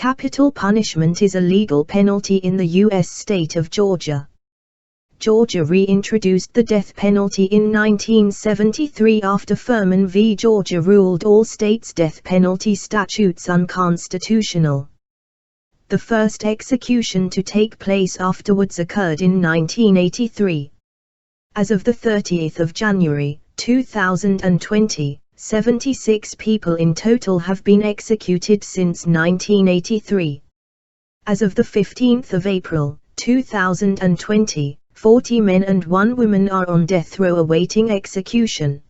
Capital punishment is a legal penalty in the U.S. state of Georgia. Georgia reintroduced the death penalty in 1973 after Furman v. Georgia ruled all states' death penalty statutes unconstitutional. The first execution to take place afterwards occurred in 1983. As of the 30th of January, 2020, 76 people in total have been executed since 1983. As of the 15th of April, 2020, 40 men and 1 woman are on death row awaiting execution.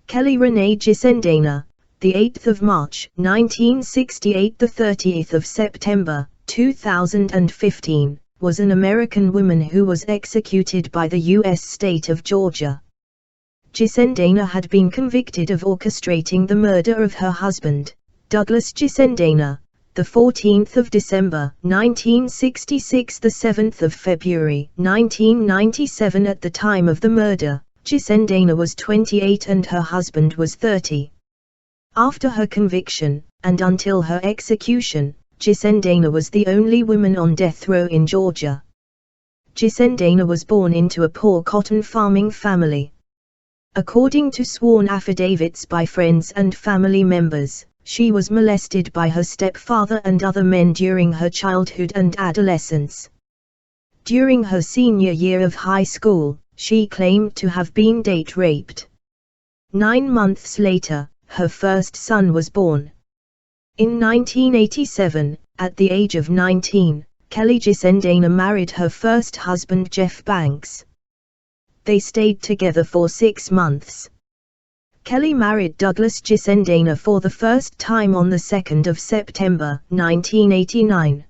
Kelly Renee Gissendaner, the 8th of March, 1968, the 30th of September, 2015, was an American woman who was executed by the U.S. state of Georgia. Gissendaner had been convicted of orchestrating the murder of her husband, Douglas Gissendaner, the 14th of December, 1966, the 7th of February, 1997. At the time of the murder, Gissendaner was 28 and her husband was 30. After her conviction, and until her execution, Gissendaner was the only woman on death row in Georgia. Gissendaner was born into a poor cotton farming family. According to sworn affidavits by friends and family members, she was molested by her stepfather and other men during her childhood and adolescence. During her senior year of high school, she claimed to have been date raped. 9 months later, her first son was born. In 1987, at the age of 19, Kelly Gissendaner married her first husband Jeff Banks. They stayed together for 6 months. Kelly married Douglas Gissendaner for the first time on the 2nd of September, 1989.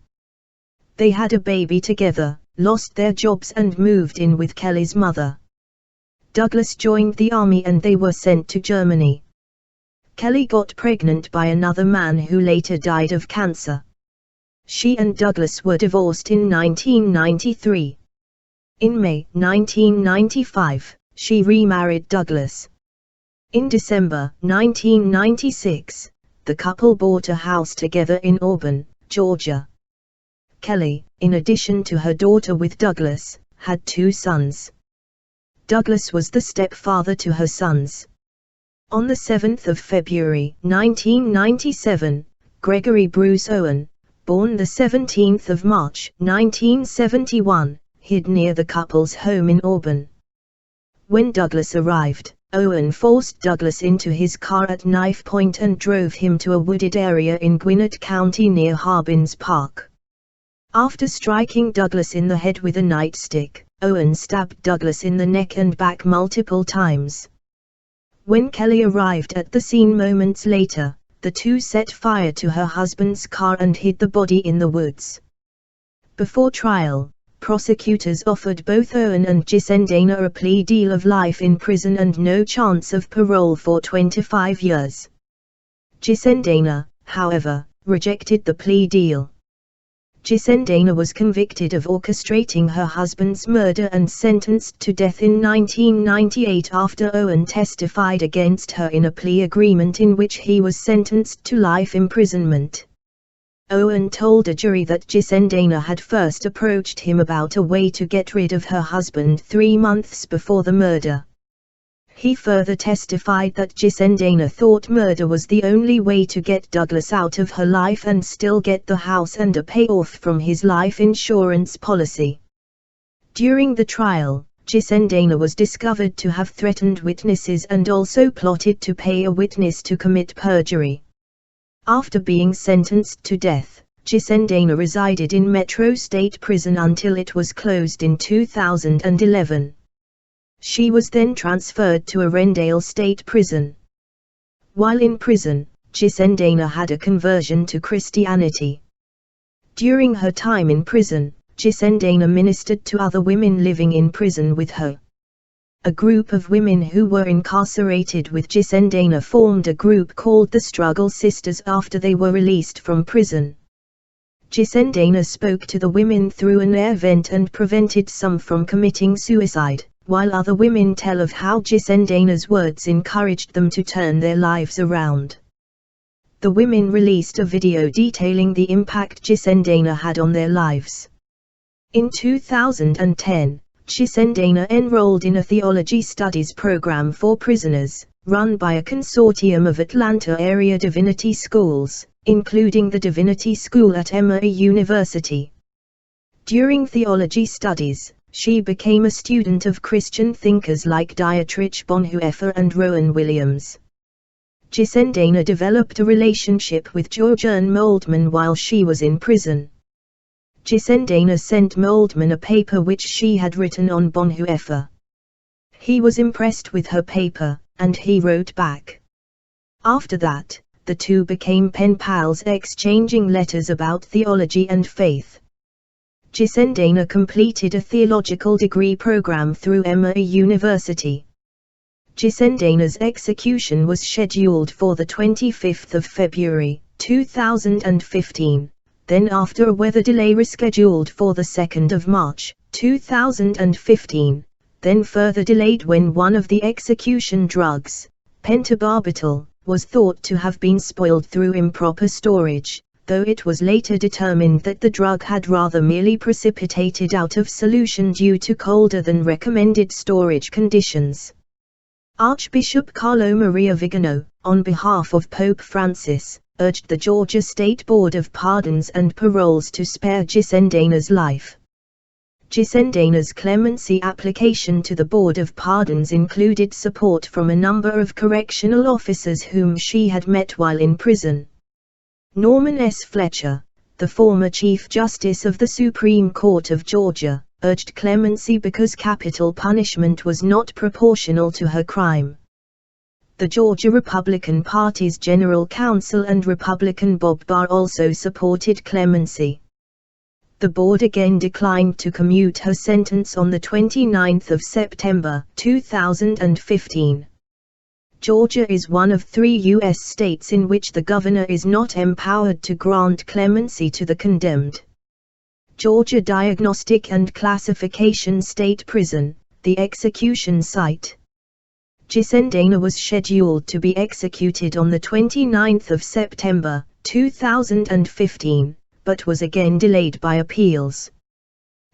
They had a baby together, lost their jobs and moved in with Kelly's mother. Douglas joined the army and they were sent to Germany. Kelly got pregnant by another man who later died of cancer. She and Douglas were divorced in 1993. In May 1995, she remarried Douglas. In December 1996, the couple bought a house together in Auburn, Georgia. Kelly, in addition to her daughter with Douglas, had 2 sons. Douglas was the stepfather to her sons. On the 7th of February 1997, Gregory Bruce Owen, born the 17th of March 1971, hid near the couple's home in Auburn. When Douglas arrived, Owen forced Douglas into his car at knife point and drove him to a wooded area in Gwinnett County near Harbins Park. After striking Douglas in the head with a nightstick, Owen stabbed Douglas in the neck and back multiple times. When Kelly arrived at the scene moments later, the two set fire to her husband's car and hid the body in the woods. Before trial, prosecutors offered both Owen and Gissendaner a plea deal of life in prison and no chance of parole for 25 years. Gissendaner, however, rejected the plea deal. Gissendaner was convicted of orchestrating her husband's murder and sentenced to death in 1998 after Owen testified against her in a plea agreement in which he was sentenced to life imprisonment. Owen told a jury that Gissendaner had first approached him about a way to get rid of her husband 3 months before the murder. He further testified that Gissendaner thought murder was the only way to get Douglas out of her life and still get the house and a payoff from his life insurance policy. During the trial, Gissendaner was discovered to have threatened witnesses and also plotted to pay a witness to commit perjury. After being sentenced to death, Gissendaner resided in Metro State Prison until it was closed in 2011. She was then transferred to Arendelle State Prison. While in prison, Gissendaner had a conversion to Christianity. During her time in prison, Gissendaner ministered to other women living in prison with her. A group of women who were incarcerated with Gissendaner formed a group called the Struggle Sisters after they were released from prison. Gissendaner spoke to the women through an air vent and prevented some from committing suicide, while other women tell of how Gissendaner's words encouraged them to turn their lives around. The women released a video detailing the impact Gissendaner had on their lives. In 2010, Gissendaner enrolled in a theology studies program for prisoners, run by a consortium of Atlanta area divinity schools, including the Divinity School at Emory University. During theology studies, she became a student of Christian thinkers like Dietrich Bonhoeffer and Rowan Williams. Gissendaner developed a relationship with Georgian Moldman while she was in prison. Gissendaner sent Moldman a paper which she had written on Bonhoeffer. He was impressed with her paper, and he wrote back. After that, the two became pen pals, exchanging letters about theology and faith. Gissendaner completed a theological degree program through Emory University. Gissendaner's execution was scheduled for the 25th of February, 2015, then after a weather delay rescheduled for the 2nd of March, 2015, then further delayed when one of the execution drugs, pentobarbital, was thought to have been spoiled through improper storage, though it was later determined that the drug had rather merely precipitated out of solution due to colder than recommended storage conditions. Archbishop Carlo Maria Vigano, on behalf of Pope Francis, urged the Georgia State Board of Pardons and Paroles to spare Gissendaner's life. Gissendaner's clemency application to the Board of Pardons included support from a number of correctional officers whom she had met while in prison. Norman S. Fletcher, the former Chief Justice of the Supreme Court of Georgia, urged clemency because capital punishment was not proportional to her crime. The Georgia Republican Party's General Counsel and Republican Bob Barr also supported clemency. The board again declined to commute her sentence on the 29th of September, 2015. Georgia is one of 3 U.S. states in which the governor is not empowered to grant clemency to the condemned. Georgia Diagnostic and Classification State Prison, the execution site. Gissendaner was scheduled to be executed on the 29th of September, 2015, but was again delayed by appeals.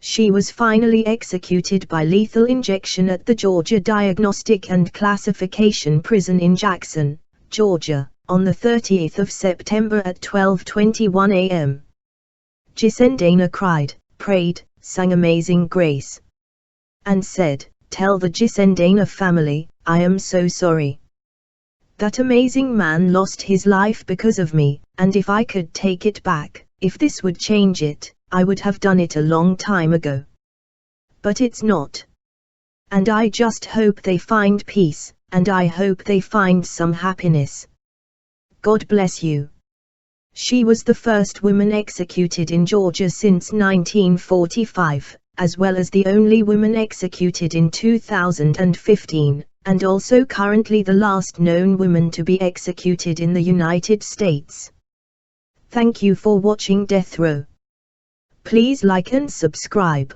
She was finally executed by lethal injection at the Georgia Diagnostic and Classification Prison in Jackson, Georgia, on the 30th of September at 12:21 a.m. Gissendaner cried, prayed, sang Amazing Grace, and said, "Tell the Gissendaner family, I am so sorry. That amazing man lost his life because of me, and if I could take it back, if this would change it, I would have done it a long time ago. But it's not. And I just hope they find peace, and I hope they find some happiness. God bless you." She was the first woman executed in Georgia since 1945, as well as the only woman executed in 2015, and also currently the last known woman to be executed in the United States. Thank you for watching Death Row. Please like and subscribe.